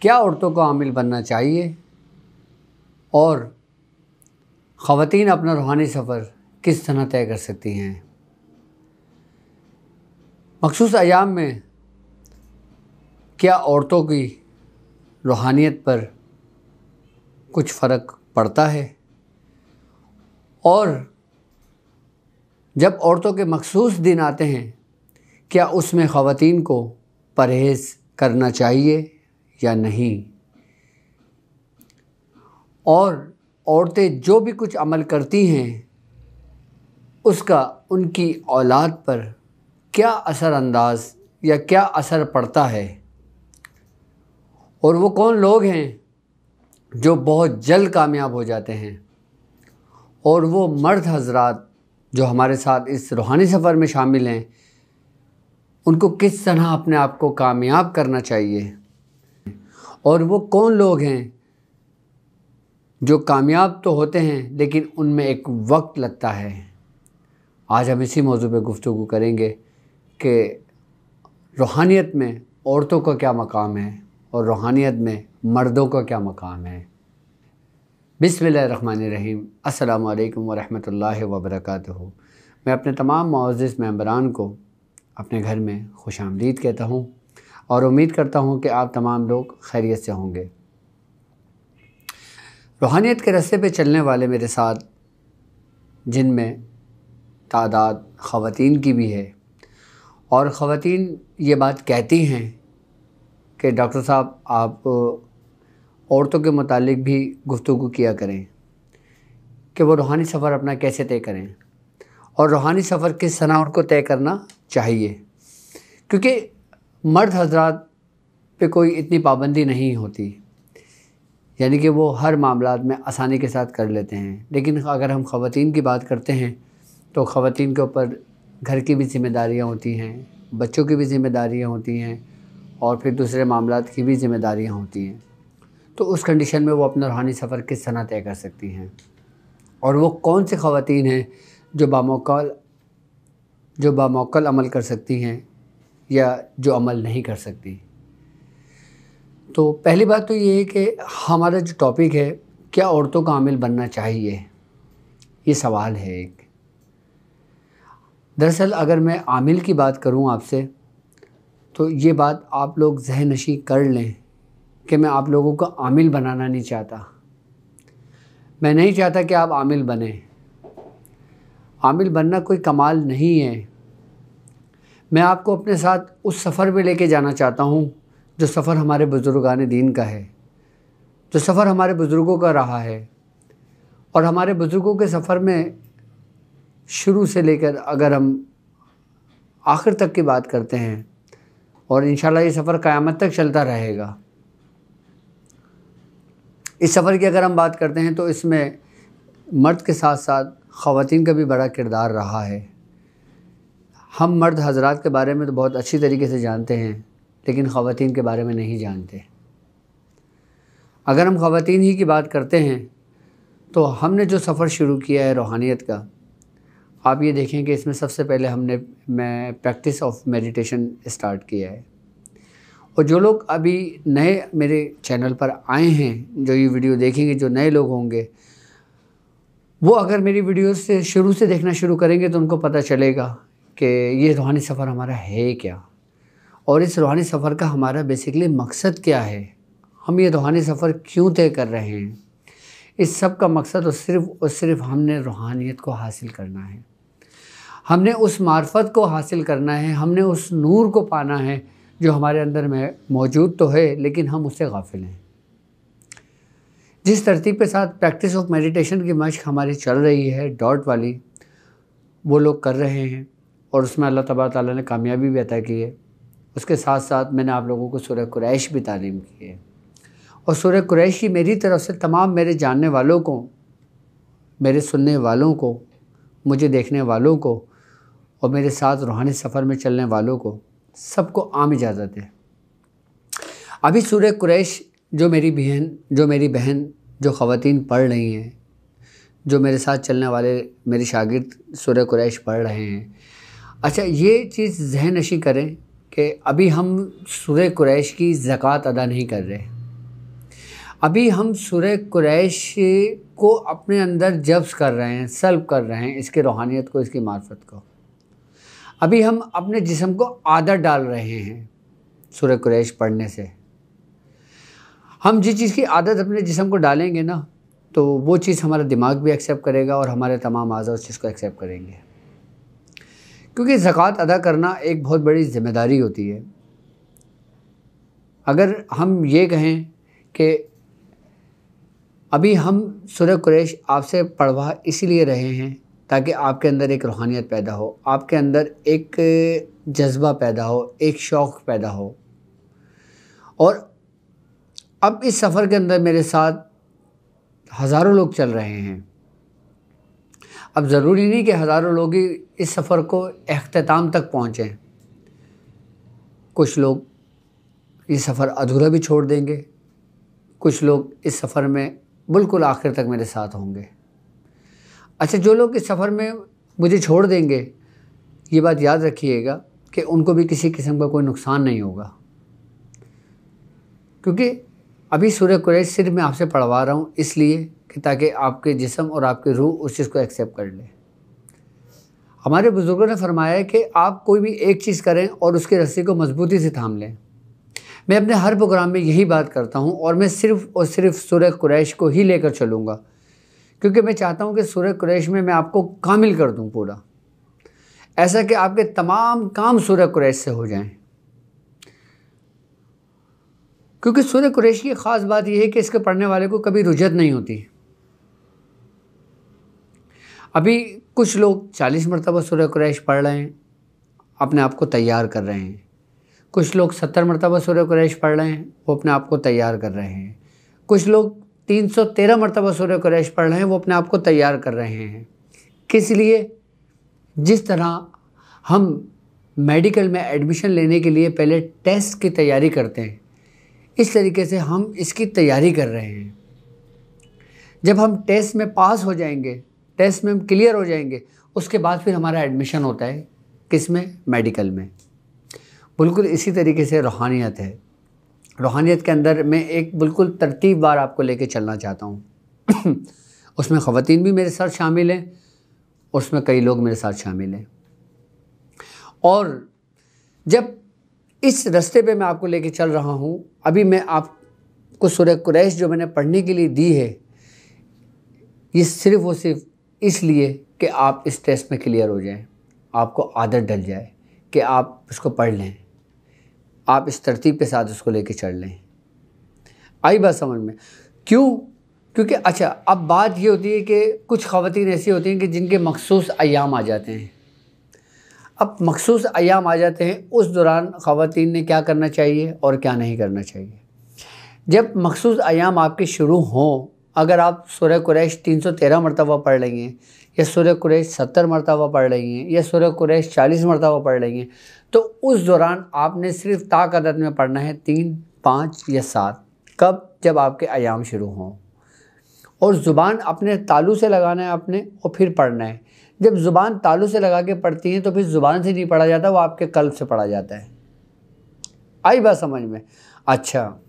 क्या औरतों को आमिल बनना चाहिए और ख़वातीन अपना रूहानी सफ़र किस तरह तय कर सकती हैं। मखसूस अयाम में क्या औरतों की रूहानियत पर कुछ फ़र्क पड़ता है और जब औरतों के मखसूस दिन आते हैं क्या उसमें ख़वातीन को परहेज़ करना चाहिए या नहीं, और औरतें जो भी कुछ अमल करती हैं उसका उनकी औलाद पर क्या असरअंदाज या क्या असर पड़ता है, और वो कौन लोग हैं जो बहुत जल्द कामयाब हो जाते हैं, और वो मर्द हज़रात जो हमारे साथ इस रूहानी सफ़र में शामिल हैं उनको किस तरह अपने आप को कामयाब करना चाहिए, और वो कौन लोग हैं जो कामयाब तो होते हैं लेकिन उनमें एक वक्त लगता है। आज हम इसी मौजू पे गुफ्तगू करेंगे कि रूहानियत में औरतों का क्या मकाम है और रूहानियत में मर्दों का क्या मकाम है। बिस्मिल्लाहिर्रहमानिर्रहीम। अस्सलामु अलैकुम वरहमतुल्लाहि वबरकातुहू। मैं अपने तमाम मुअज़्ज़िज़ मेंबरान को अपने घर में खुशामदीद कहता हूँ और उम्मीद करता हूँ कि आप तमाम लोग खैरियत से होंगे। रूहानियत के रास्ते पे चलने वाले मेरे साथ जिनमें तादाद ख़वातीन की भी है, और ख़वातीन ये बात कहती हैं कि डॉक्टर साहब आप औरतों के मुतालिक भी गुफ्तगू किया करें कि वो रूहानी सफ़र अपना कैसे तय करें और रूहानी सफ़र किस तरह उनको तय करना चाहिए, क्योंकि मर्द हज़रात पे कोई इतनी पाबंदी नहीं होती, यानी कि वो हर मामलात में आसानी के साथ कर लेते हैं। लेकिन अगर हम ख़वातीन की बात करते हैं तो ख़वातीन के ऊपर घर की भी ज़िम्मेदारियाँ होती हैं, बच्चों की भी ज़िम्मेदारियाँ होती हैं और फिर दूसरे मामलात की भी ज़िम्मेदारियाँ होती हैं। तो उस कंडीशन में वो अपना रूहानी सफ़र किस तरह तय कर सकती हैं, और वो कौन से ख़वातीन हैं जो बामौक़ल अमल कर सकती हैं या जो अमल नहीं कर सकती। तो पहली बात तो ये है कि हमारा जो टॉपिक है, क्या औरतों का आमिल बनना चाहिए, ये सवाल है एक। दरअसल अगर मैं आमिल की बात करूं आपसे तो ये बात आप लोग ज़हन-नशी कर लें कि मैं आप लोगों को आमिल बनाना नहीं चाहता। मैं नहीं चाहता कि आप आमिल बनें। आमिल बनना कोई कमाल नहीं है। मैं आपको अपने साथ उस सफ़र में लेके जाना चाहता हूँ जो सफ़र हमारे बुज़ुर्गान दीन का है, जो सफ़र हमारे बुज़ुर्गों का रहा है। और हमारे बुज़ुर्गों के सफ़र में शुरू से लेकर अगर हम आखिर तक की बात करते हैं, और इंशाल्लाह ये सफ़र क़यामत तक चलता रहेगा। इस सफ़र की अगर हम बात करते हैं तो इसमें मर्द के साथ साथ ख़वातीन का भी बड़ा किरदार रहा है। हम मर्द हज़रात के बारे में तो बहुत अच्छी तरीके से जानते हैं, लेकिन ख़वातीन के बारे में नहीं जानते। अगर हम ख़वातीन ही की बात करते हैं तो हमने जो सफ़र शुरू किया है रूहानियत का, आप ये देखें कि इसमें सबसे पहले मैं प्रैक्टिस ऑफ मेडिटेशन स्टार्ट किया है। और जो लोग अभी नए मेरे चैनल पर आए हैं, जो ये वीडियो देखेंगे, जो नए लोग होंगे, वो अगर मेरी वीडियो से शुरू से देखना शुरू करेंगे तो उनको पता चलेगा कि ये रूहानी सफ़र हमारा है क्या, और इस रूहानी सफ़र का हमारा बेसिकली मकसद क्या है, हम ये रूहानी सफ़र क्यों तय कर रहे हैं। इस सब का मकसद और सिर्फ हमने रूहानियत को हासिल करना है, हमने उस मार्फत को हासिल करना है, हमने उस नूर को पाना है जो हमारे अंदर में मौजूद तो है लेकिन हम उससे गाफिल हैं। जिस तरतीब के साथ प्रैक्टिस ऑफ मेडिटेशन की मशक हमारी चल रही है, डॉट वाली, वो लोग कर रहे हैं और उसमें अल्लाह तबारक ताला ने कामयाबी भी अता की है। उसके साथ साथ मैंने आप लोगों को सूरह कुरैश भी तालीम की है, और सूरह कुरैश की मेरी तरफ़ से तमाम मेरे जानने वालों को, मेरे सुनने वालों को, मुझे देखने वालों को और मेरे साथ रूहानी सफ़र में चलने वालों को, सबको आम इजाज़त है। अभी सूरह कुरैश जो मेरी बहन जो ख़वातीन पढ़ रही हैं, जो मेरे साथ चलने वाले मेरे शागिर्द सूरह कुरैश पढ़ रहे हैं, अच्छा ये चीज़ ज़हन नशी करें कि अभी हम सूरह कुरैश की ज़कात अदा नहीं कर रहे। अभी हम सूरह कुरैश को अपने अंदर जब्स कर रहे हैं, सल्ब कर रहे हैं, इसके रूहानियत को, इसकी मार्फत को। अभी हम अपने जिस्म को आदत डाल रहे हैं सूरह कुरैश पढ़ने से। हम जिस चीज़ की आदत अपने जिस्म को डालेंगे ना, तो वो चीज़ हमारा दिमाग भी एक्सेप्ट करेगा और हमारे तमाम आज़ा उस चीज़ को एक्सेप्ट करेंगे। क्योंकि ज़कात अदा करना एक बहुत बड़ी ज़िम्मेदारी होती है। अगर हम ये कहें कि अभी हम सूरह कुरैश आपसे पढ़वा इसीलिए रहे हैं ताकि आपके अंदर एक रूहानियत पैदा हो, आपके अंदर एक जज्बा पैदा हो, एक शौक़ पैदा हो। और अब इस सफ़र के अंदर मेरे साथ हज़ारों लोग चल रहे हैं। अब ज़रूरी नहीं कि हज़ारों लोग ही इस सफ़र को इख्तिताम तक पहुँचें। कुछ लोग ये सफ़र अधूरा भी छोड़ देंगे, कुछ लोग इस सफ़र में बिल्कुल आखिर तक मेरे साथ होंगे। अच्छा, जो लोग इस सफ़र में मुझे छोड़ देंगे, ये बात याद रखिएगा कि उनको भी किसी किस्म का कोई नुकसान नहीं होगा। क्योंकि अभी सूरह कुरैश सिर्फ मैं आपसे पढ़वा रहा हूँ इसलिए कि ताकि आपके जिस्म और आपकी रूह उस चीज़ को एक्सेप्ट कर ले। हमारे बुज़ुर्गों ने फरमाया है कि आप कोई भी एक चीज़ करें और उसकी रस्सी को मजबूती से थाम लें। मैं अपने हर प्रोग्राम में यही बात करता हूँ और मैं सिर्फ़ और सिर्फ सूरह कुरैश को ही लेकर चलूँगा, क्योंकि मैं चाहता हूँ कि सूरह कुरैश में मैं आपको कामिल कर दूँ पूरा, ऐसा कि आपके तमाम काम सूरह कुरैश से हो जाएं। क्योंकि सूरह कुरैश की ख़ास बात यह है कि इसके पढ़ने वाले को कभी रुजत नहीं होती। अभी कुछ लोग 40 मरतबा सूरह कुरैश पढ़ रहे हैं, अपने आप को तैयार कर रहे हैं। कुछ लोग 70 मरतबा सूरह कुरैश पढ़ रहे हैं, वो अपने आप को तैयार कर रहे हैं। कुछ लोग 313 मरतबा सूरह कुरैश पढ़ रहे हैं, वो अपने आप को तैयार कर रहे हैं। किस लिए? जिस तरह हम मेडिकल में एडमिशन लेने के लिए पहले टेस्ट की तैयारी करते हैं, इस तरीके से हम इसकी तैयारी कर रहे हैं। जब हम टेस्ट में पास हो जाएंगे, टेस्ट में हम क्लियर हो जाएंगे, उसके बाद फिर हमारा एडमिशन होता है किस में? मेडिकल में। बिल्कुल इसी तरीके से रूहानियत है। रूहानियत के अंदर मैं एक बिल्कुल तरतीबवार आपको लेके चलना चाहता हूँ। उसमें ख़वातीन भी मेरे साथ शामिल हैं, उसमें कई लोग मेरे साथ शामिल हैं। और जब इस रास्ते पे मैं आपको लेके चल रहा हूँ, अभी मैं आपको सूरह कुरैश जो मैंने पढ़ने के लिए दी है, ये सिर्फ़ और सिर्फ इसलिए कि आप इस टेस्ट में क्लियर हो जाएं, आपको आदत डल जाए कि आप इसको पढ़ लें, आप इस तरतीब के साथ उसको लेके चल लें। आई बात समझ में? क्यों? क्योंकि अच्छा, अब बात ये होती है कि कुछ ख़वातीन ऐसी होती हैं कि जिनके मखसूस अय्याम आ जाते हैं। अब मखसूस अय्याम आ जाते हैं, उस दौरान ख़वातीन ने क्या करना चाहिए और क्या नहीं करना चाहिए। जब मखसूस अय्याम आपके शुरू हों, अगर आप सूरह कुरैश 313 मरतबा पढ़ रही हैं, या सूरह कुरैश 70 मरतबा पढ़ रही हैं, या सूरह कुरैश 40 मरतबा पढ़ रही हैं, तो उस दौरान आपने सिर्फ ताक़त में पढ़ना है 3, 5 या 7। कब? जब आपके अय्याम शुरू हों। और ज़ुबान अपने तालू से लगाना है आपने, और फिर पढ़ना है। जब ज़ुबान तालू से लगा के पढ़ती हैं तो फिर ज़ुबान से नहीं पढ़ा जाता, वो आपके कल्ब से पढ़ा जाता है। आई बात समझ में? अच्छा,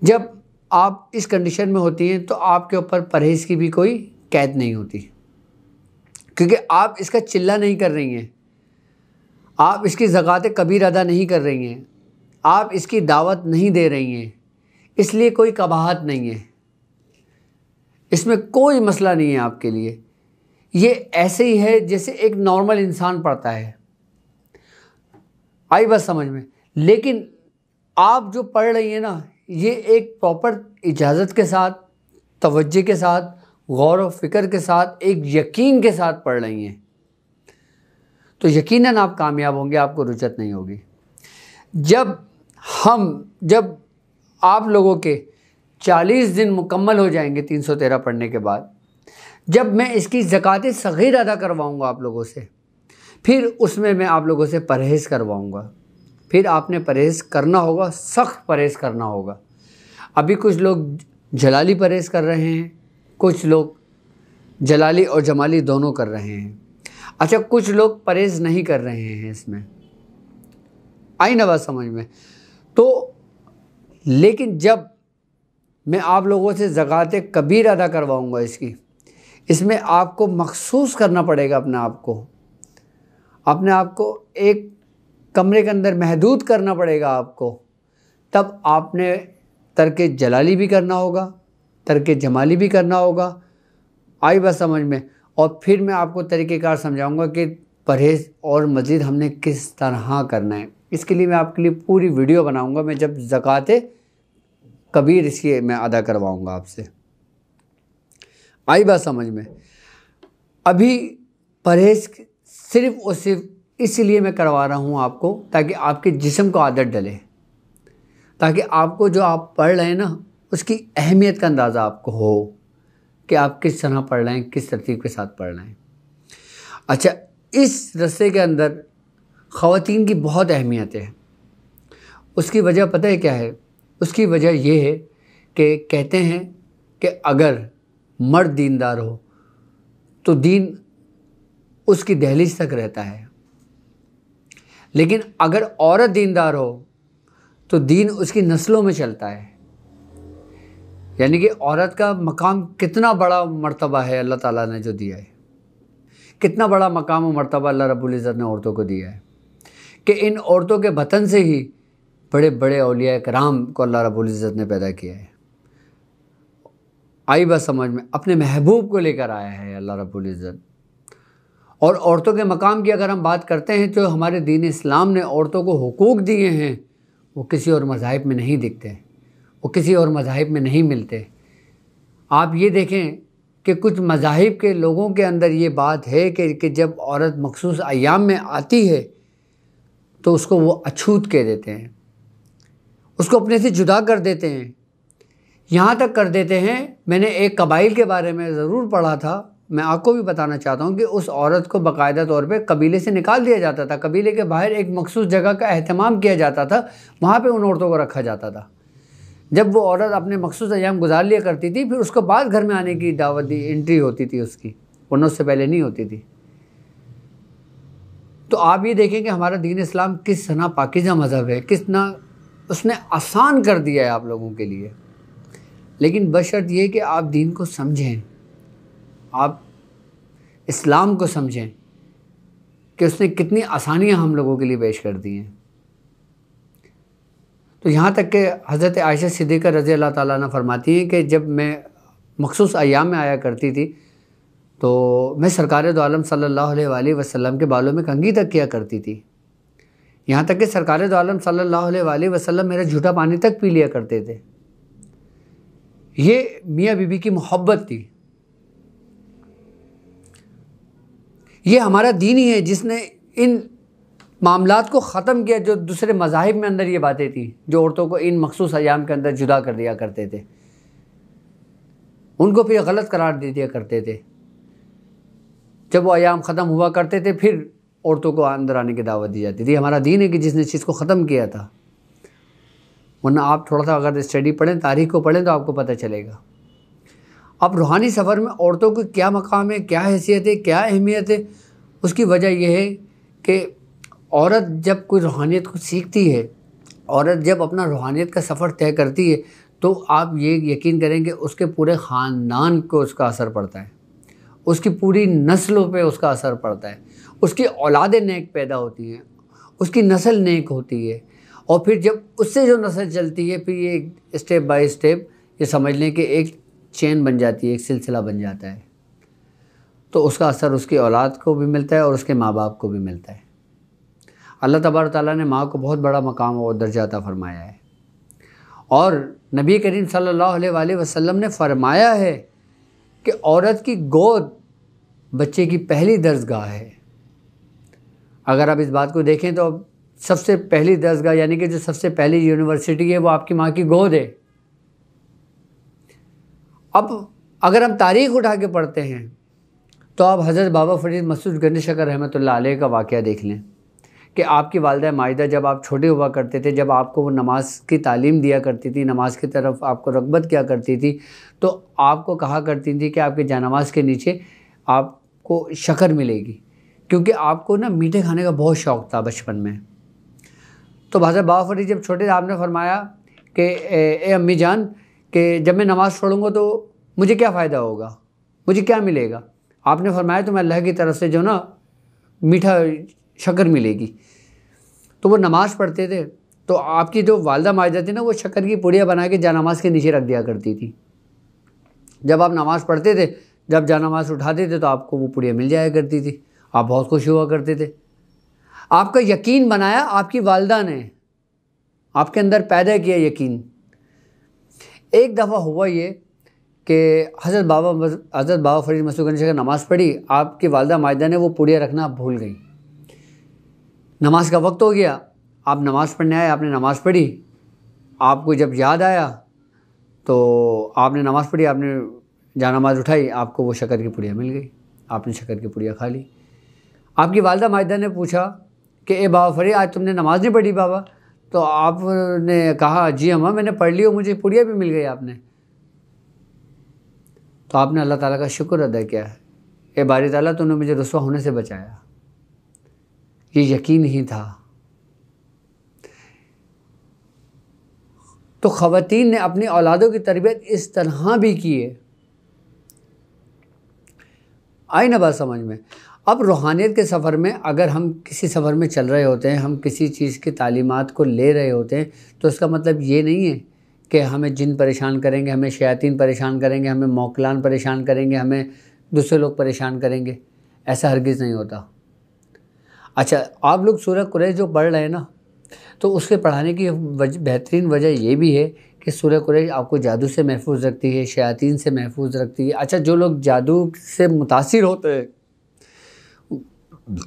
जब आप इस कंडीशन में होती हैं तो आपके ऊपर परहेज़ की भी कोई कैद नहीं होती, क्योंकि आप इसका चिल्ला नहीं कर रही हैं, आप इसकी ज़कात कबीर अदा नहीं कर रही हैं, आप इसकी दावत नहीं दे रही हैं, इसलिए कोई कबाहत नहीं है, इसमें कोई मसला नहीं है आपके लिए। ये ऐसे ही है जैसे एक नॉर्मल इंसान पढ़ता है। आई बात समझ में? लेकिन आप जो पढ़ रही हैं ना, ये एक प्रॉपर इजाज़त के साथ, तवज्जो के साथ, गौर व फिक्र के साथ, एक यकीन के साथ पढ़ रही हैं, तो यकीनन आप कामयाब होंगे, आपको रुचत नहीं होगी। जब आप लोगों के 40 दिन मुकम्मल हो जाएंगे 313 पढ़ने के बाद, जब मैं इसकी ज़कात सग़ीर अदा करवाऊँगा आप लोगों से, फिर उसमें मैं आप लोगों से परहेज़ करवाऊँगा। फिर आपने परहेज़ करना होगा, सख्त परहेज़ करना होगा। अभी कुछ लोग जलाली परहेज़ कर रहे हैं, कुछ लोग जलाली और जमाली दोनों कर रहे हैं। अच्छा, कुछ लोग परहेज़ नहीं कर रहे हैं इसमें। आई ना बात समझ में? तो लेकिन जब मैं आप लोगों से ज़कात कबीर अदा करवाऊँगा इसमें आपको मखसूस करना पड़ेगा अपने आप को एक कमरे के अंदर महदूद करना पड़ेगा आपको। तब आपने तर्क जलाली भी करना होगा, तर्क जमाली भी करना होगा। आई बात समझ में? और फिर मैं आपको तरीक़ेकार समझाऊंगा कि परहेज़ और मज़ीद हमने किस तरह करना है। इसके लिए मैं आपके लिए पूरी वीडियो बनाऊंगा, मैं जब ज़कात कबीर इसकी मैं अदा करवाऊंगा आपसे। आई बात समझ में? अभी परहेज़ सिर्फ़ और सिर्फ इसलिए मैं करवा रहा हूँ आपको, ताकि आपके जिस्म को आदत डले, ताकि आपको जो आप पढ़ रहे हैं ना उसकी अहमियत का अंदाज़ा आपको हो कि आप किस तरह पढ़ रहे हैं, किस तरतीब के साथ पढ़ रहे हैं। अच्छा, इस रस्ते के अंदर ख़वातीन की बहुत अहमियत है। उसकी वजह पता है क्या है? उसकी वजह ये है कि कहते हैं कि अगर मर्द दीनदार हो तो दीन उसकी दहलीज तक रहता है, लेकिन अगर औरत दीनदार हो तो दीन उसकी नस्लों में चलता है। यानी कि औरत का मकाम कितना बड़ा मर्तबा है अल्लाह ताला ने जो दिया है, कितना बड़ा मकाम और मर्तबा अल्लाह रब्बुल इज़्ज़त ने औरतों को दिया है कि इन औरतों के बतन से ही बड़े बड़े औलिया कराम को अल्लाह रब्बुल इज़्ज़त ने पैदा किया है। आई बात समझ में? अपने महबूब को लेकर आया है अल्लाह रब्बुल इज़्ज़त। और औरतों के मकाम की अगर हम बात करते हैं तो हमारे दीन इस्लाम ने औरतों को हुकूक दिए हैं, वो किसी और मज़ाहिब में नहीं दिखते, वो किसी और मज़ाहिब में नहीं मिलते। आप ये देखें कि कुछ मज़ाहिब के लोगों के अंदर ये बात है कि जब औरत मखसूस अय्याम में आती है तो उसको वो अछूत कह देते हैं, उसको अपने से जुदा कर देते हैं। यहाँ तक कर देते हैं, मैंने एक कबाइल के बारे में ज़रूर पढ़ा था, मैं आपको भी बताना चाहता हूँ कि उस औरत को बाकायदा तौर पे कबीले से निकाल दिया जाता था। कबीले के बाहर एक मखसूस जगह का एहतमाम किया जाता था, वहाँ पे उन औरतों को रखा जाता था। जब वो औरत अपने मखसूस अय्याम गुजार लिया करती थी, फिर उसको बाद घर में आने की दावत दी, एंट्री होती थी उसकी, वरना उससे पहले नहीं होती थी। तो आप ये देखें कि हमारा दीन इस्लाम किस तरह पाकीज़ा मज़हब है, किस तरह उसने आसान कर दिया है आप लोगों के लिए। लेकिन बशर्त ये कि आप दीन को समझें, आप इस्लाम को समझें कि उसने कितनी आसानियां हम लोगों के लिए पेश कर दी हैं। तो यहाँ तक कि हज़रत आयशा सिद्दीक़ा रज़ी अल्लाह ताला अन्हा फरमाती हैं कि जब मैं मखसूस अय्याम में आया करती थी तो मैं सरकार दो आलम सल्लल्लाहु अलैहि वसल्लम के बालों में कंघी तक किया करती थी। यहाँ तक कि सरकार दो आलम सल्लल्लाहु अलैहि वसल्लम मेरा झूठा पानी तक पी लिया करते थे। ये मियाँ बीबी की मोहब्बत थी। ये हमारा दीन ही है जिसने इन मामलात को ख़त्म किया जो दूसरे मज़ाहिब में अंदर ये बातें थी, जो औरतों को इन मखसूस अय्याम के अंदर जुदा कर दिया करते थे, उनको फिर गलत करार दे दिया करते थे। जब वो अय्याम ख़त्म हुआ करते थे फिर औरतों को अंदर आने की दावत दी जाती थी। हमारा दीन है कि जिसने चीज़ को ख़त्म किया था। वरना आप थोड़ा सा अगर स्टडी पढ़ें, तारीख़ को पढ़ें तो आपको पता चलेगा। अब रूहानी सफ़र में औरतों को क्या मकाम है, क्या हैसियत है, क्या अहमियत है, उसकी वजह यह है कि औरत जब कोई रूहानियत को सीखती है, औरत जब अपना रूहानियत का सफ़र तय करती है, तो आप ये यकीन करें कि उसके पूरे ख़ानदान को उसका असर पड़ता है, उसकी पूरी नस्लों पे उसका असर पड़ता है, उसकी औलादें नेक पैदा होती हैं, उसकी नस्ल नेक होती है। और फिर जब उससे जो नस्ल चलती है, फिर ये स्टेप बाय स्टेप ये समझ लें कि एक चेन बन जाती है, एक सिलसिला बन जाता है। तो उसका असर उसकी औलाद को भी मिलता है और उसके माँ बाप को भी मिलता है। अल्लाह तबारक ताला ने माँ को बहुत बड़ा मकाम और दर्जा अता फरमाया है। और नबी करीम सल्लल्लाहु अलैहि वसल्लम ने फरमाया है कि औरत की गोद बच्चे की पहली दर्जगाह है। अगर आप इस बात को देखें तो सबसे पहली दर्जगाह यानी कि जो सबसे पहली यूनिवर्सिटी है वो आपकी माँ की गोद है। अब अगर हम तारीख़ उठा के पढ़ते हैं तो आप हज़रत बाबा फ़रीद मसूद गंज शकर रहमतुल्लाह अलैह का वाक़या देख लें कि आपकी वालिदा माइदा जब आप छोटे हुआ करते थे, जब आपको वो नमाज की तालीम दिया करती थी, नमाज की तरफ आपको रग़बत किया करती थी, तो आपको कहा करती थी कि आपके जानमाज़ के नीचे आपको शक्कर मिलेगी, क्योंकि आपको ना मीठे खाने का बहुत शौक़ था बचपन में। तो हज़रत बाबा फ़रीद जब छोटे थे आपने फरमाया कि ए अम्मी जान कि जब मैं नमाज़ पढ़ूँगा तो मुझे क्या फ़ायदा होगा, मुझे क्या मिलेगा। आपने फरमाया तो मैं अल्लाह की तरफ से जो ना मीठा शक्कर मिलेगी। तो वो नमाज़ पढ़ते थे तो आपकी जो वालदा माजिदा थी ना, वो शक्कर की पुड़िया बना के जानमाज़ के नीचे रख दिया करती थी। जब आप नमाज़ पढ़ते थे, जब जानमाज़ उठाते थे तो आपको वो पुड़िया मिल जाया करती थी, आप बहुत खुश हुआ करते थे। आपका यकीन बनाया आपकी वालदा ने, आपके अंदर पैदा किया यकीन। एक दफ़ा हुआ ये कि हज़रत बाबा फरीद मसूद गंज का नमाज़ पढ़ी, आपकी वालदा माजिदा ने वो पुड़िया रखना भूल गई। नमाज का वक्त हो गया, आप नमाज़ पढ़ने आए, आपने नमाज़ पढ़ी, आपको जब याद आया तो आपने नमाज़ पढ़ी, आपने जानमाज़ उठाई, आपको वो शक्कर की पुड़िया मिल गई, आपने शक्कर की पुड़िया खा ली। आपकी वालदा माजिदा ने पूछा कि ए बाबा फरीद, आज तुमने नमाज़ नहीं पढ़ी बाबा? तो आपने कहा जी अम्मा मैंने पढ़ ली और मुझे पुड़िया भी मिल गई आपने। तो आपने अल्लाह ताला का शुक्र अदा किया, ए बारी ताला तूने मुझे रुस्वा होने से बचाया। ये यकीन ही था। तो ख़वातीन ने अपनी औलादों की तरबियत इस तरह भी की है। आई ना बात समझ में। अब रूहानियत के सफ़र में अगर हम किसी सफ़र में चल रहे होते हैं, हम किसी चीज़ की तालीमात को ले रहे होते हैं, तो इसका मतलब ये नहीं है कि हमें जिन परेशान करेंगे, हमें शयातीन परेशान करेंगे, हमें मौकलान परेशान करेंगे, हमें दूसरे लोग परेशान करेंगे। ऐसा हरगिज़ नहीं होता। अच्छा, आप लोग सूरह कुरैश जो पढ़ रहे हैं ना, तो उसके पढ़ाने की बेहतरीन वजह ये भी है कि सूरह कुरैश आपको जादू से महफूज रखती है, शयातीन से महफूज रखती है। अच्छा, जो लोग जादू से मुतासिर होते हैं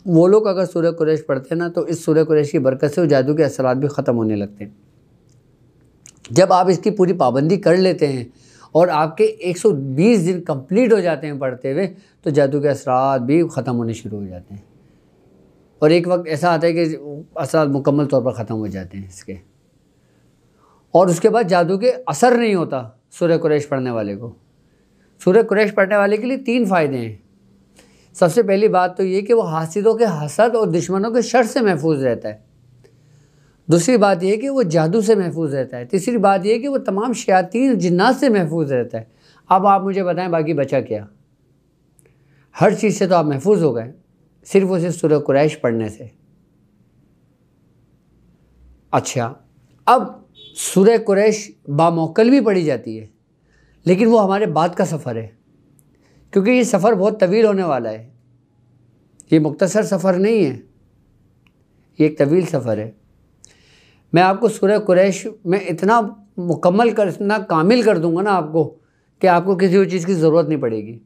वो लोग अगर सूरह कुरैश पढ़ते हैं ना, तो इस सूरह कुरैश की बरकत से वो जादू के असरात भी ख़त्म होने लगते हैं। जब आप इसकी पूरी पाबंदी कर लेते हैं और आपके 120 दिन कंप्लीट हो जाते हैं पढ़ते हुए, तो जादू के असरात भी ख़त्म होने शुरू हो जाते हैं। और एक वक्त ऐसा आता है कि असरात मुकम्मल तौर पर ख़त्म हो जाते हैं इसके, और उसके बाद जादू के असर नहीं होता सूरह कुरैश पढ़ने वाले को। सूरह कुरैश पढ़ने वाले के लिए 3 फ़ायदे हैं। सबसे पहली बात तो ये कि वो हासिदों के हसद और दुश्मनों के शर से महफूज रहता है। दूसरी बात यह कि वो जादू से महफूज रहता है। तीसरी बात यह कि वो तमाम शयातीन जिन्नात से महफूज रहता है। अब आप मुझे बताएं बाकी बचा क्या? हर चीज़ से तो आप महफूज हो गए, सिर्फ और सिर्फ सूरह कुरैश पढ़ने से। अच्छा, अब सूरह कुरैश बामौकल भी पढ़ी जाती है, लेकिन वो हमारे बाद का सफ़र है, क्योंकि ये सफ़र बहुत तवील होने वाला है। ये मुख्तसर सफ़र नहीं है, ये एक तवील सफ़र है। मैं आपको सूरह कुरैश में इतना मुकम्मल कर, इतना कामिल कर दूंगा ना आपको, कि आपको किसी और चीज़ की ज़रूरत नहीं पड़ेगी।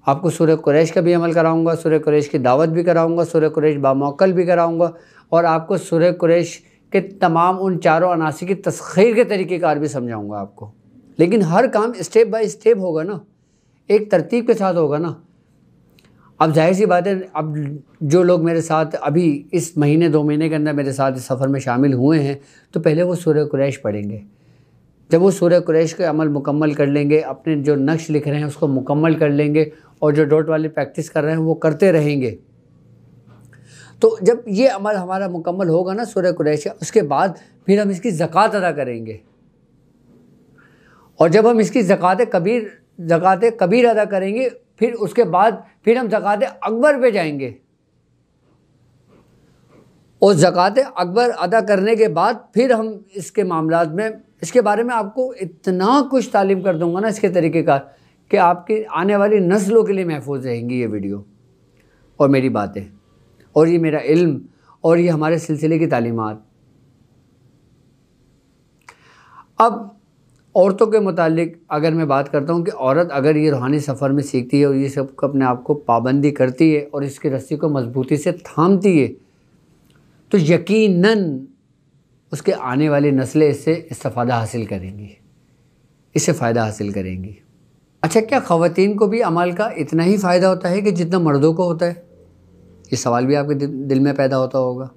आपको सूरह कुरैश का भी अमल कराऊंगा, सूरह कुरैश की दावत भी कराऊंगा, सूरह कुरैश बामौकल भी कराऊंगा, और आपको सूरह कुरैश के तमाम उन चारों अनासी की तस्खीर के तरीक़ेकार भी समझाऊंगा आपको। लेकिन हर काम स्टेप बाय स्टेप होगा ना, एक तरतीब के साथ होगा ना। अब जाहिर सी बात है, अब जो लोग मेरे साथ अभी इस महीने 2 महीने के अंदर मेरे साथ इस सफ़र में शामिल हुए हैं, तो पहले वो सूरह कुरैश पढ़ेंगे। जब वो सूरह कुरैश के अमल मुकम्मल कर लेंगे, अपने जो नक्श लिख रहे हैं उसको मुकम्मल कर लेंगे, और जो डॉट वाली प्रैक्टिस कर रहे हैं वो करते रहेंगे, तो जब ये अमल हमारा मुकम्मल होगा ना सूरह कुरैश का, उसके बाद फिर हम इसकी ज़कात अदा करेंगे। और जब हम इसकी ज़कात कबीर अदा करेंगे, फिर उसके बाद फिर हम ज़कात अकबर पे जाएंगे, और ज़कात अकबर अदा करने के बाद फिर हम इसके मामलात में, इसके बारे में आपको इतना कुछ तालीम कर दूंगा ना इसके तरीक़ेकार, कि आपकी आने वाली नस्लों के लिए महफूज रहेंगी ये वीडियो और मेरी बातें, और ये मेरा इल्म, और ये हमारे सिलसिले की तालीमात। अब औरतों के मुतालिक अगर मैं बात करता हूँ कि औरत अगर ये रूहानी सफ़र में सीखती है और ये सब अपने आप को पाबंदी करती है और इसकी रस्सी को मजबूती से थामती है, तो यकीनन उसके आने वाली नस्लें इससे इस्तिफ़ादा हासिल करेंगी, इससे फ़ायदा हासिल करेंगी। अच्छा, क्या ख़वातीन को भी अमल का इतना ही फ़ायदा होता है कि जितना मर्दों को होता है? ये सवाल भी आपके दिल में पैदा होता होगा।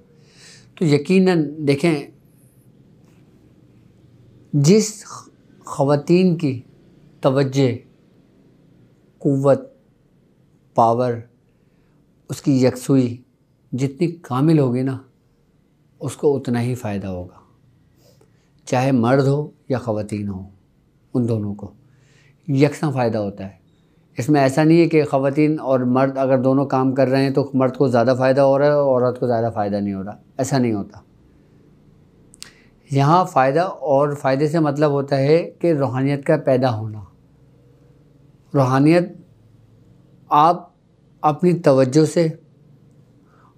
तो यकीनन देखें, जिस ख़वातीन की तवज्जो, क़ुव्वत, पावर, उसकी यकसुई जितनी कामिल होगी ना, उसको उतना ही फ़ायदा होगा, चाहे मर्द हो या ख़वातीन हो। उन दोनों को यकसा फ़ायदा होता है। इसमें ऐसा नहीं है कि ख़वातीन और मर्द अगर दोनों काम कर रहे हैं तो मर्द को ज़्यादा फ़ायदा हो रहा है और औरत को ज़्यादा फ़ायदा नहीं हो रहा, ऐसा नहीं होता। यहाँ फ़ायदा और फ़ायदे से मतलब होता है कि रूहानियत का पैदा होना। रूहानियत आप अपनी तवज्जो से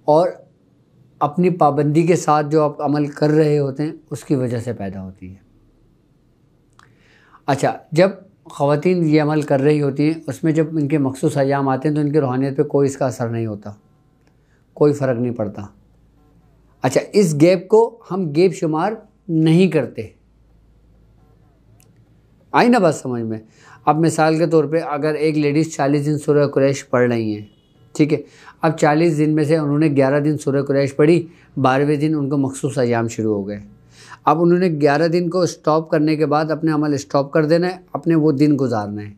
और अपनी पाबंदी के साथ जो आप अमल कर रहे होते हैं उसकी वजह से पैदा होती है। अच्छा, जब ख़वातीन ये अमल कर रही होती हैं उसमें जब इनके मखसूस अय्याम आते हैं तो इनकी रूहानियत पे कोई इसका असर नहीं होता, कोई फ़र्क नहीं पड़ता। अच्छा, इस गैप को हम गैप शुमार नहीं करते। आई ना बात समझ में? अब मिसाल के तौर पे अगर एक लेडीज़ 40 दिन सूरह कुरैश पढ़ रही हैं, ठीक है, अब 40 दिन में से उन्होंने 11 दिन सूरह कुरैश पढ़ी, 12वें दिन उनको मखसूस अय्याम शुरू हो गए। अब उन्होंने 11 दिन को स्टॉप करने के बाद अपने अमल स्टॉप कर देना है, अपने वो दिन गुजारना है।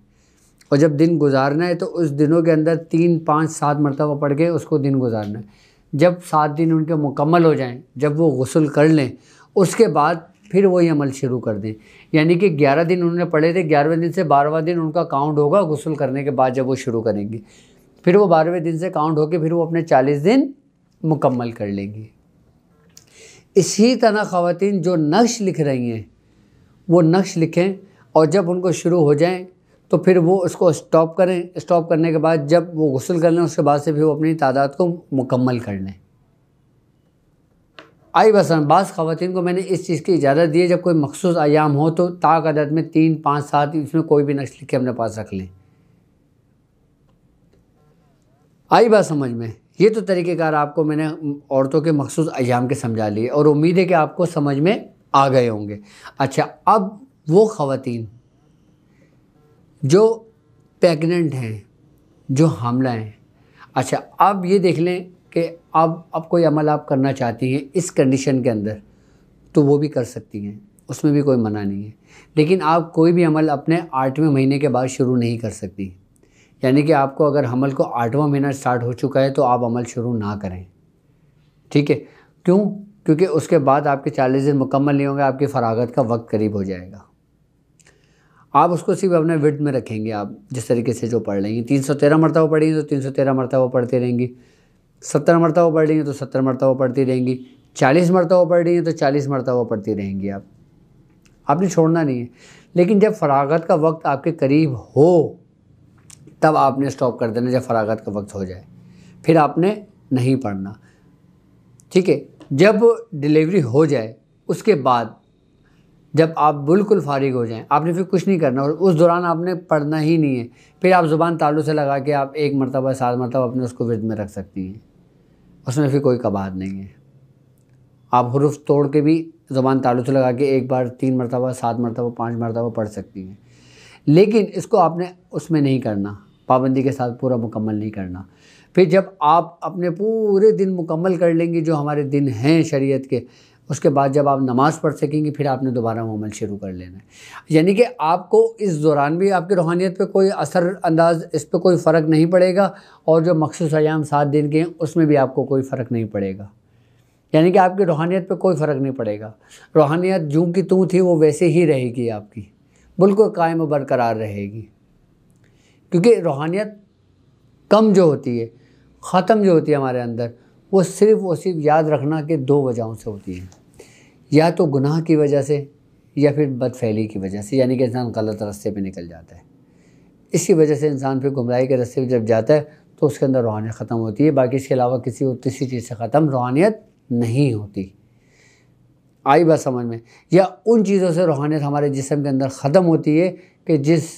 और जब दिन गुजारना है तो उस दिनों के अंदर 3, 5, 7 मरतबा पढ़ के उसको दिन गुजारना है। जब 7 दिन उनके मुकम्मल हो जाएं, जब वो गुस्ल कर लें, उसके बाद फिर वही अमल शुरू कर दें। यानी कि 11 दिन उन्होंने पढ़े थे, 11वें दिन से 12वां दिन उनका काउंट होगा गुस्ल करने के बाद जब वो शुरू करेंगी। फिर वो 12वें दिन से काउंट होकर फिर वो अपने 40 दिन मुकम्मल कर लेंगी। इसी तरह ख़वातीन जो नक्श लिख रही हैं वो नक्श लिखें और जब उनको शुरू हो जाएं तो फिर वो उसको स्टॉप करें। स्टॉप करने के बाद जब वो गुस्ल कर लें उसके बाद से फिर वो अपनी तादाद को मुकम्मल कर लें। आई बस बाज़ ख़वातीन को मैंने इस चीज़ की इजाज़त दी है, जब कोई मखसूस अय्याम हो तो ताक अदद में 3, 5, 7 इसमें कोई भी नक्श लिख के अपने पास रख लें। आई बात समझ में? ये तो तरीक़ेकार आपको मैंने औरतों के मखसूस अय्याम के समझा लिए और उम्मीद है कि आपको समझ में आ गए होंगे। अच्छा, अब वो ख़वातीन जो प्रेग्नेंट हैं, जो हामला हैं, अच्छा अब ये देख लें कि अब कोई अमल आप करना चाहती हैं इस कंडीशन के अंदर तो वो भी कर सकती हैं, उसमें भी कोई मना नहीं है। लेकिन आप कोई भी अमल अपने 8वें महीने के बाद शुरू नहीं कर सकती। यानी कि आपको अगर हमल को 8वां महीना स्टार्ट हो चुका है तो आप अमल शुरू ना करें, ठीक है? क्यों? क्योंकि उसके बाद आपके 40 दिन मुकम्मल नहीं होंगे, आपकी फ़रागत का वक्त करीब हो जाएगा। आप उसको सिर्फ अपने विर्द में रखेंगे। आप जिस तरीके से जो पढ़ लेंगी, 313 मरतबा पढ़ेंगी तो 313 मरतबा पढ़ती रहेंगी, 70 मरतबा पढ़ रही हैं तो 70 मरतबा पढ़ती रहेंगी, 40 मरतबा पढ़ रही हैं तो 40 मरतबा पढ़ती रहेंगी। आपने छोड़ना नहीं है। लेकिन जब फ़रागत का वक्त आपके करीब हो तब आपने स्टॉप कर देना, जब फ़रागत का वक्त हो जाए फिर आपने नहीं पढ़ना, ठीक है? जब डिलीवरी हो जाए उसके बाद जब आप बिल्कुल फारिग हो जाएं, आपने फिर कुछ नहीं करना और उस दौरान आपने पढ़ना ही नहीं है। फिर आप ज़ुबान तालु से लगा के आप 1 मरतबा 7 मरतबा अपने उसको विर्द में रख सकती हैं, उसमें फिर कोई कबाद नहीं है। आप हुरूफ तोड़ के भी ज़ुबान तालु से लगा के एक बार 3 मरतबा 7 मरतबा 5 मरतबा पढ़ सकती हैं। लेकिन इसको आपने उसमें नहीं करना, पाबंदी के साथ पूरा मुकम्मल नहीं करना। फिर जब आप अपने पूरे दिन मुकम्मल कर लेंगी जो हमारे दिन हैं शरीयत के, उसके बाद जब आप नमाज़ पढ़ सकेंगी फिर आपने दोबारा अमल शुरू कर लेना है। यानी कि आपको इस दौरान भी आपकी रूहानियत पे कोई असर अंदाज, इस पर कोई फ़र्क नहीं पड़ेगा और जो मखसूस अय्याम 7 दिन के हैं उसमें भी आपको कोई फ़र्क नहीं पड़ेगा। यानी कि आपकी रूहानियत पे कोई फ़र्क नहीं पड़ेगा। रूहानियत जूं की तूं थी वो वैसे ही रहेगी, आपकी बिल्कुल कायम व बरकरार रहेगी। क्योंकि रूहानियत कम जो होती है, ख़त्म जो होती है हमारे अंदर, वो सिर्फ याद रखना कि 2 वजहों से होती है। या तो गुनाह की वजह से या फिर बदफैली की वजह से, यानी कि इंसान गलत रास्ते पे निकल जाता है। इसी वजह से इंसान फिर गुमराही के रास्ते पे जब जाता है तो उसके अंदर रूहानियत ख़त्म होती है। बाकी इसके अलावा किसी और तीसरी चीज़ से ख़त्म रूहानियत नहीं होती। आई बात समझ में? या उन चीज़ों से रूहानियत हमारे जिस्म के अंदर ख़त्म होती है कि जिस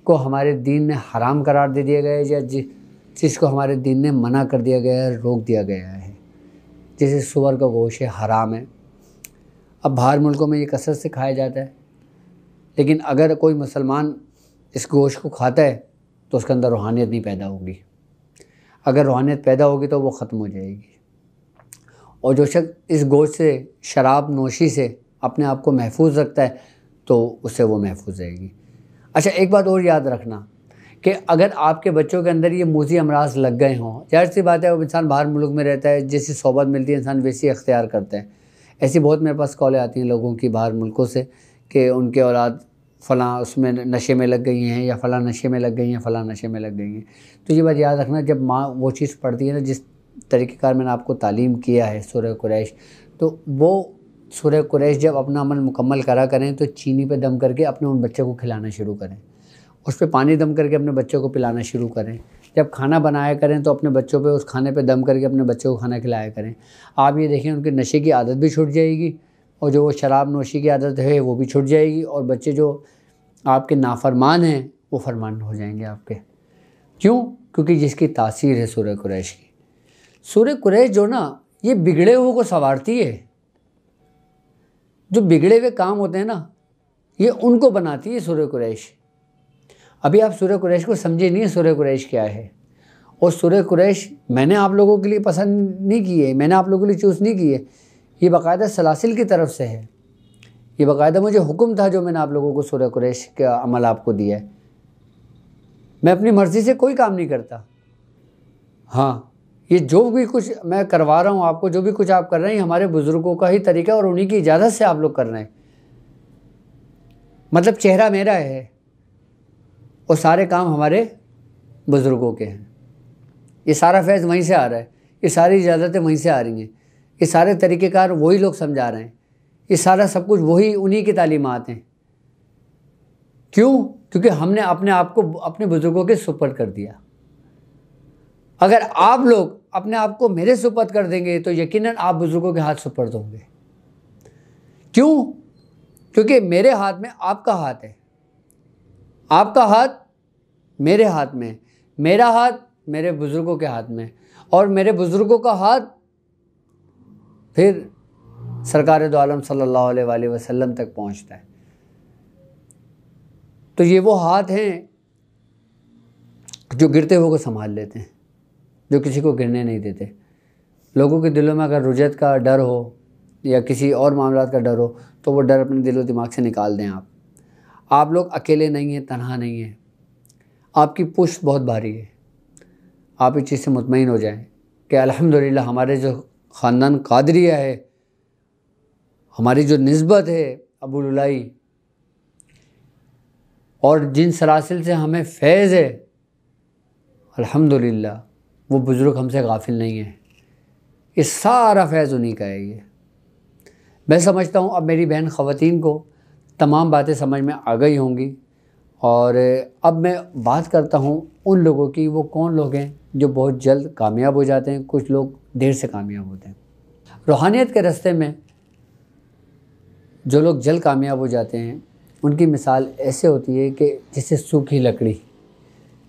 को हमारे दीन ने हराम करार दे दिया गया है या जिसको हमारे दीन ने मना कर दिया गया है, रोक दिया गया है। जैसे सूअर का गोश्त हराम है, अब बाहर मुल्कों में ये कसरत से खाया जाता है, लेकिन अगर कोई मुसलमान इस गोश्त को खाता है तो उसके अंदर रूहानियत नहीं पैदा होगी। अगर रूहानियत पैदा होगी तो वो ख़त्म हो जाएगी। और जो शख्स इस गोश्त से, शराब नोशी से अपने आप को महफूज रखता है तो उससे वो महफूज रहेगी। अच्छा, एक बात और याद रखना कि अगर आपके बच्चों के अंदर ये मूज़ी अमराज लग गए हों, जाहिर सी बात है वो इंसान बाहर मुल्क में रहता है, जैसी सोबत मिलती है इंसान वैसी अख्तियार करता है। ऐसी बहुत मेरे पास कॉलें आती हैं लोगों की बाहर मुल्कों से कि उनके औलाद फ़लाँ उसमें नशे में लग गई हैं, या फ़लाँ नशे में लग गई हैं, फ़लाँ नशे में लग गई हैं। तो ये बात याद रखना, जब माँ वो चीज़ पढ़ती है ना, जिस तरीक़ेकार मैंने आपको तालीम किया है सूरह कुरैश, तो वो सूरह कुरैश जब अपना अमल मुकम्मल करा करें तो चीनी पे दम करके अपने उन बच्चों को खिलाना शुरू करें, उस पे पानी दम करके अपने बच्चों को पिलाना शुरू करें। जब खाना बनाया करें तो अपने बच्चों पे उस खाने पे दम करके अपने बच्चों को खाना खिलाया करें। आप ये देखें, उनके नशे की आदत भी छूट जाएगी, और जो वो शराब नोशी की आदत है वो भी छूट जाएगी, और बच्चे जो आपके नाफरमान हैं वो फरमान हो जाएंगे आपके। क्यों? क्योंकि जिसकी तासीर है सूरह कुरैश की। सूरह कुरैश जो ना, ये बिगड़े हुए को संवारती है। जो बिगड़े हुए काम होते हैं ना, ये उनको बनाती है सूरह कुरैश। अभी आप सूरह कुरैश को समझे नहीं है सूरह कुरैश क्या है। और सूरह कुरैश मैंने आप लोगों के लिए पसंद नहीं की है, मैंने आप लोगों के लिए चूज़ नहीं की है, ये बाकायदा सलासिल की तरफ से है। ये बाकायदा मुझे हुक्म था जो मैंने आप लोगों को सूरह कुरैश का अमल आपको दिया है। मैं अपनी मर्ज़ी से कोई काम नहीं करता। हाँ, ये जो भी कुछ मैं करवा रहा हूँ आपको, जो भी कुछ आप कर रहे हैं, हमारे बुज़ुर्गों का ही तरीका और उन्हीं की इजाज़त से आप लोग कर रहे हैं। मतलब चेहरा मेरा है और सारे काम हमारे बुज़ुर्गों के हैं। ये सारा फैज़ वहीं से आ रहा है, ये सारी इजाज़तें वहीं से आ रही हैं, ये सारे तरीक़ेकार वही लोग समझा रहे हैं, ये सारा सब कुछ वही उन्हीं की तालीमात हैं। क्यों? क्योंकि हमने अपने आप को अपने बुज़ुर्गों के सुपुर्द कर दिया। अगर आप लोग अपने आप को मेरे सुपुर्द कर देंगे तो यकीनन आप बुज़ुर्गों के हाथ सुपुर्द होंगे। क्यों? क्योंकि मेरे हाथ में आपका हाथ है, आपका हाथ मेरे हाथ में, मेरा हाथ मेरे बुज़ुर्गों के हाथ में, और मेरे बुज़ुर्गों का हाथ फिर सरकार दो आलम सल्लल्लाहु अलैहि वसल्लम तक पहुंचता है। तो ये वो हाथ हैं जो गिरते हुए को संभाल लेते हैं, जो किसी को गिरने नहीं देते। लोगों के दिलों में अगर रुजत का डर हो या किसी और मामलात का डर हो तो वो डर अपने दिलो दिमाग से निकाल दें। आप लोग अकेले नहीं हैं, तन्हा नहीं हैं, आपकी पुष्ट बहुत भारी है। आप इस चीज़ से मुतमईन हो जाएं कि अल्हम्दुलिल्लाह हमारे जो ख़ानदान कादरिया है, हमारी जो निस्बत है अबू लुलाई, और जिन सलासिल से हमें फैज़ है, अल्हम्दुलिल्लाह वो बुज़ुर्ग हमसे गाफिल नहीं है। ये सारा फैज़ उन्हीं का है। ये मैं समझता हूँ अब मेरी बहन ख़वातीन को तमाम बातें समझ में आ गई होंगी। और अब मैं बात करता हूँ उन लोगों की, वो कौन लोग हैं जो बहुत जल्द कामयाब हो जाते हैं, कुछ लोग देर से कामयाब होते हैं। रूहानियत के रास्ते में जो लोग जल्द कामयाब हो जाते हैं उनकी मिसाल ऐसे होती है कि जैसे सूखी लकड़ी।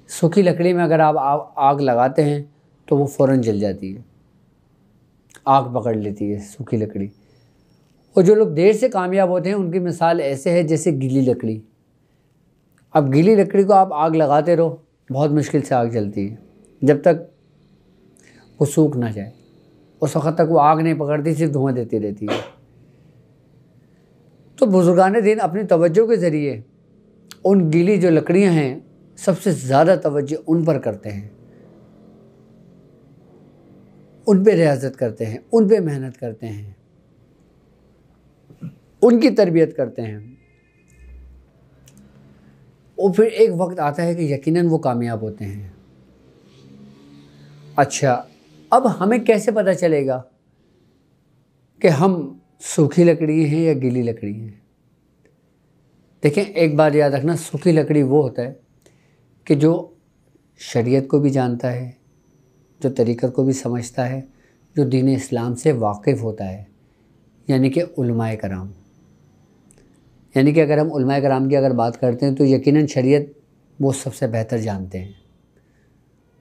सूखी लकड़ी में अगर आप आग लगाते हैं तो वो फ़ौरन जल जाती है, आग पकड़ लेती है सूखी लकड़ी। और जो लोग देर से कामयाब होते हैं उनकी मिसाल ऐसे है जैसे गीली लकड़ी। अब गीली लकड़ी को आप आग लगाते रहो, बहुत मुश्किल से आग जलती है, जब तक वो सूख ना जाए। उस वक़्त तक वो आग नहीं पकड़ती, सिर्फ धुआं देती रहती है। तो बुज़ुर्गाने दीन अपनी तवज्जो के ज़रिए उन गीली जो लकड़ियाँ हैं सबसे ज़्यादा तवज्जो उन पर करते हैं, उन पे रियाज़त करते हैं, उन पे मेहनत करते हैं, उनकी तरबियत करते हैं। और फिर एक वक्त आता है कि यकीनन वो कामयाब होते हैं। अच्छा, अब हमें कैसे पता चलेगा कि हम सूखी लकड़ी हैं या गीली लकड़ी हैं? देखें, एक बात याद रखना, सूखी लकड़ी वो होता है कि जो शरीयत को भी जानता है, जो तरीक़त को भी समझता है, जो दीन इस्लाम से वाकिफ़ होता है, यानी कि उलमाए कराम। यानी कि अगर हम उलमाए कराम की अगर बात करते हैं तो यकीनन शरीयत वो सबसे बेहतर जानते हैं,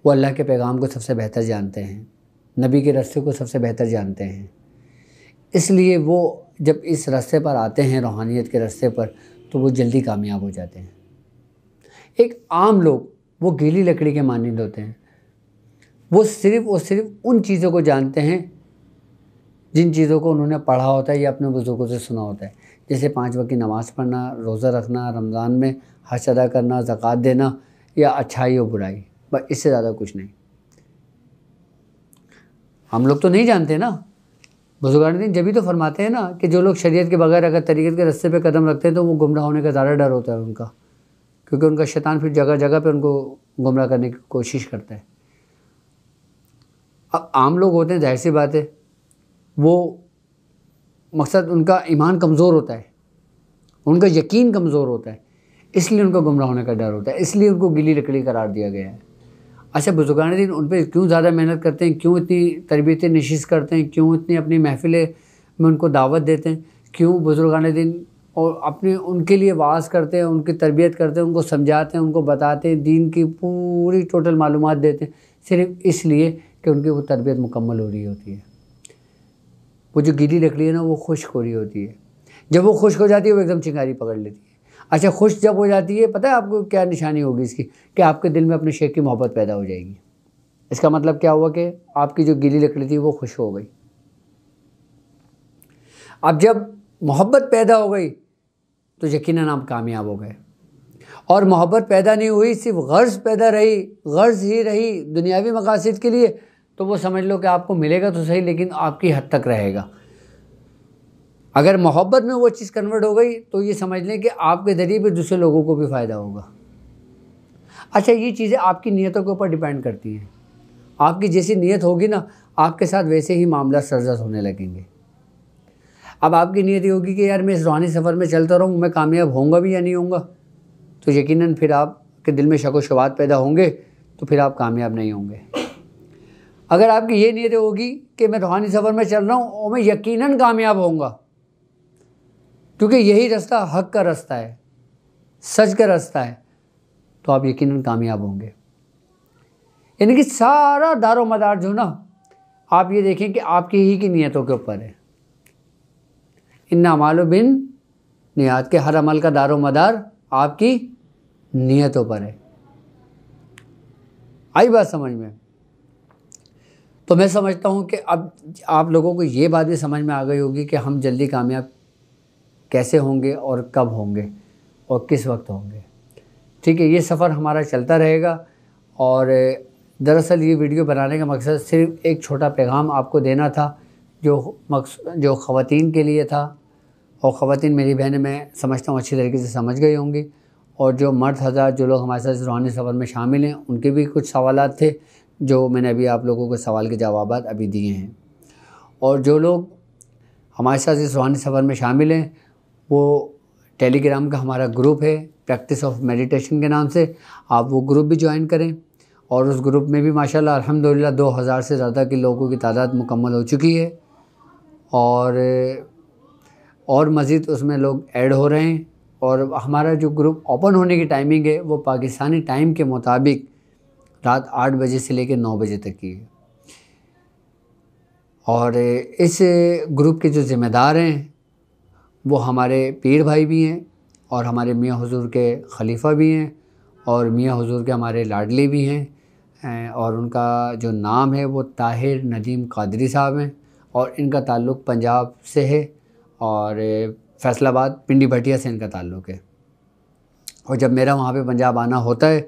वो अल्लाह के पैगाम को सबसे बेहतर जानते हैं, नबी के रास्ते को सबसे बेहतर जानते हैं। इसलिए वो जब इस रास्ते पर आते हैं, रूहानियत के रास्ते पर, तो वो जल्दी कामयाब हो जाते हैं। एक आम लोग वो गीली लकड़ी के मानिंद होते हैं। वो सिर्फ़ उन चीज़ों को जानते हैं जिन चीज़ों को उन्होंने पढ़ा होता है या अपने बुज़ुर्गों से सुना होता है। जैसे 5 वक्त की नमाज़ पढ़ना, रोज़ा रखना, रमज़ान में हज अदा करना, ज़कात देना, या अच्छाई और बुराई, बस इससे ज़्यादा कुछ नहीं। हम लोग तो नहीं जानते ना। बुजुर्गान दीन जब भी तो फरमाते हैं ना कि जो लोग शरीयत के बगैर अगर तरीक़त के रास्ते पे कदम रखते हैं तो वो गुमराह होने का ज़्यादा डर होता है उनका, क्योंकि उनका शैतान फिर जगह जगह पे उनको गुमराह करने की कोशिश करता है। अब आम लोग होते हैं, जाहिर सी बात है, वो मकसद उनका ईमान कमज़ोर होता है, उनका यकीन कमज़ोर होता है, इसलिए उनको गुमराह होने का डर होता है, इसलिए उनको गीली लकड़ी करार दिया गया है। अच्छा, बुजुर्गान दीन उन पर क्यों ज़्यादा मेहनत करते हैं, क्यों इतनी तरबियत नशीस करते हैं, क्यों इतनी अपनी महफ़िलें में उनको दावत देते हैं, क्यों बुजुर्गान दीन और अपने उनके लिए वाज करते हैं, उनकी तरबियत करते हैं, उनको समझाते हैं, उनको बताते हैं, दीन की पूरी टोटल मालूमात देते हैं, सिर्फ इसलिए कि उनकी वो तरबियत मुकम्मल हो रही होती है। वो जो गीली लकड़ी है ना, वो खुश्क हो रही होती है। जब वो खुश्क हो जाती है वो एकदम चिंगारी पकड़ लेती है। अच्छा, खुश जब हो जाती है, पता है आपको क्या निशानी होगी इसकी, कि आपके दिल में अपने शेख की मोहब्बत पैदा हो जाएगी। इसका मतलब क्या हुआ कि आपकी जो गीली लकड़ी थी वो खुश हो गई। अब जब मोहब्बत पैदा हो गई तो यकीनन आप कामयाब हो गए। और मोहब्बत पैदा नहीं हुई, सिर्फ गर्ज पैदा रही, गर्ज ही रही दुनियावी मकासद के लिए, तो वो समझ लो कि आपको मिलेगा तो सही, लेकिन आपकी हद तक रहेगा। अगर मोहब्बत में वो चीज़ कन्वर्ट हो गई तो ये समझ लें कि आपके ज़रिए पे दूसरे लोगों को भी फ़ायदा होगा। अच्छा, ये चीज़ें आपकी नीयतों के ऊपर डिपेंड करती हैं। आपकी जैसी नीयत होगी ना, आपके साथ वैसे ही मामला सरजद होने लगेंगे। अब आपकी नीयत ये होगी कि यार मैं इस रूहानी सफ़र में चलता रहूँ, मैं कामयाब होऊंगा भी या नहीं होऊंगा, तो यकीनन फिर आपके दिल में शक व शुबात पैदा होंगे, तो फिर आप कामयाब नहीं होंगे। अगर आपकी ये नीयत होगी कि मैं रूहानी सफ़र में चल रहा हूँ और मैं यकीनन कामयाब होऊंगा, क्योंकि यही रास्ता हक़ का रास्ता है, सच का रास्ता है, तो आप यकीनन कामयाब होंगे। यानी कि सारा दारो मदार जो ना, आप ये देखें कि आपकी ही की नीयतों के ऊपर है। इन्ना अमालु बिन नियत, के हर अमल का दारो मदार आपकी नीयतों पर है। आई बात समझ में? तो मैं समझता हूँ कि अब आप लोगों को ये बात भी समझ में आ गई होगी कि हम जल्दी कामयाब कैसे होंगे और कब होंगे और किस वक्त होंगे। ठीक है, ये सफ़र हमारा चलता रहेगा। और दरअसल ये वीडियो बनाने का मकसद सिर्फ एक छोटा पैगाम आपको देना था, जो ख़वातीन के लिए था। और ख़वातीन मेरी बहनें, मैं समझता हूँ अच्छी तरीके से समझ गई होंगी। और जो मर्द हज़रात, जो लोग हमारे साथ रूहानी सफ़र में शामिल हैं, उनके भी कुछ सवालात थे जो मैंने अभी आप लोगों को सवाल के जवाबात अभी दिए हैं। और जो लोग हमारे साथ इस रूहानी सफ़र में शामिल हैं, वो टेलीग्राम का हमारा ग्रुप है, प्रैक्टिस ऑफ मेडिटेशन के नाम से, आप वो ग्रुप भी ज्वाइन करें। और उस ग्रुप में भी माशाल्लाह अल्हम्दुलिल्लाह 2000 से ज़्यादा के लोगों की तादाद मुकम्मल हो चुकी है। और मज़ीद उसमें लोग ऐड हो रहे हैं। और हमारा जो ग्रुप ओपन होने की टाइमिंग है वो पाकिस्तानी टाइम के मुताबिक रात 8 बजे से लेकर 9 बजे तक की है। और इस ग्रुप के जो ज़िम्मेदार हैं वो हमारे पीर भाई भी हैं, और हमारे मियाँ हुज़ूर के खलीफा भी हैं, और मियाँ हुज़ूर के हमारे लाडली भी हैं। और उनका जो नाम है वो ताहिर नदीम कादरी साहब हैं, और इनका ताल्लुक़ पंजाब से है, और फैसलाबाद पिंडी भटिया से इनका ताल्लुक़ है। और जब मेरा वहाँ पे पंजाब आना होता है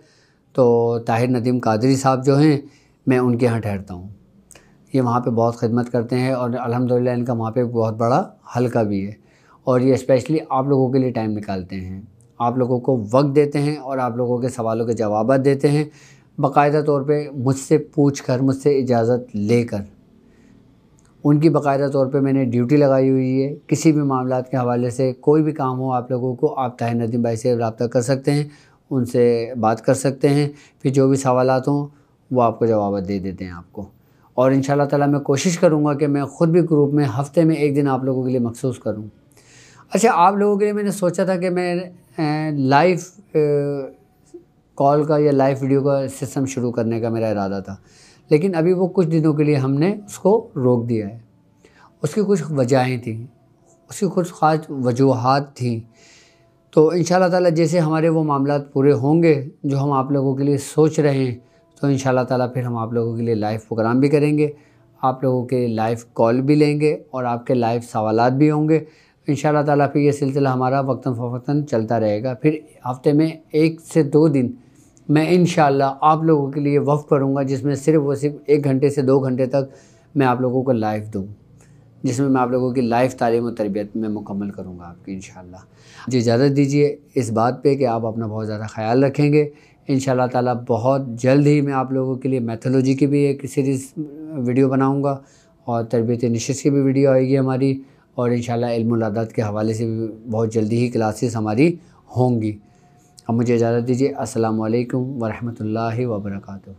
तो ताहिर नदीम कादरी साहब जो हैं, मैं उनके यहाँ ठहरता हूँ। ये वहाँ पे बहुत खिदमत करते हैं, और अल्हम्दुलिल्लाह इनका वहाँ पे बहुत बड़ा हल्का भी है। और ये स्पेशली आप लोगों के लिए टाइम निकालते हैं, आप लोगों को वक्त देते हैं, और आप लोगों के सवालों के जवाब देते हैं, बाकायदा तौर पे मुझसे पूछ कर, मुझसे इजाज़त लेकर। उनकी बाकायदा तौर पे मैंने ड्यूटी लगाई हुई है। किसी भी मामलात के हवाले से कोई भी काम हो आप लोगों को, आप ताहिर नदीम भाई से रब्ता कर सकते हैं, उनसे बात कर सकते हैं। फिर जो भी सवालात हों वो आपको जवाब दे देते हैं आपको। और इंशाअल्लाह ताला मैं कोशिश करूँगा कि मैं ख़ुद भी ग्रुप में हफ़्ते में एक दिन आप लोगों के लिए मखसूस करूँ। अच्छा, आप लोगों के लिए मैंने सोचा था कि मैं लाइव कॉल का या लाइव वीडियो का सिस्टम शुरू करने का मेरा इरादा था, लेकिन अभी वो कुछ दिनों के लिए हमने उसको रोक दिया है। उसकी कुछ वजहें थी, उसकी कुछ ख़ास वजूहात थी। तो इंशाअल्लाह ताला जैसे हमारे वो मामलात पूरे होंगे जो हम आप लोगों के लिए सोच रहे हैं, तो इंशाअल्लाह ताला फिर हम आप लोगों के लिए लाइव प्रोग्राम भी करेंगे, आप लोगों के लाइव कॉल भी लेंगे, और आपके लाइव सवालात भी होंगे। इंशाअल्लाह ताला फिर ये सिलसिला हमारा वक्तन फ़वक्तन चलता रहेगा। फिर हफ़्ते में 1 से 2 दिन मैं इंशाअल्लाह आप लोगों के लिए वक़्फ़ करूँगा, जिसमें सिर्फ़ 1 घंटे से 2 घंटे तक मैं आप लोगों को लाइव दूँ। जिसमें मैं आप लोगों की लाइफ तालीम और तरबियत में मुकम्मल करूँगा आपकी इंशाअल्लाह। मुझे इजाज़त दीजिए इस बात पे कि आप अपना बहुत ज़्यादा ख्याल रखेंगे। इंशाअल्लाह ताला बहुत जल्द ही मैं आप लोगों के लिए मैथोलॉजी की भी एक सीरीज़ वीडियो बनाऊँगा और तरबियत नशिस्त की भी वीडियो आएगी हमारी, और इंशाअल्लाह इल्मुल अदद के हवाले से भी बहुत जल्दी ही क्लासेस हमारी होंगी। अब मुझे इजाज़त दीजिए। अस्सलामु अलैकुम व रहमतुल्लाहि व बरकातुहू।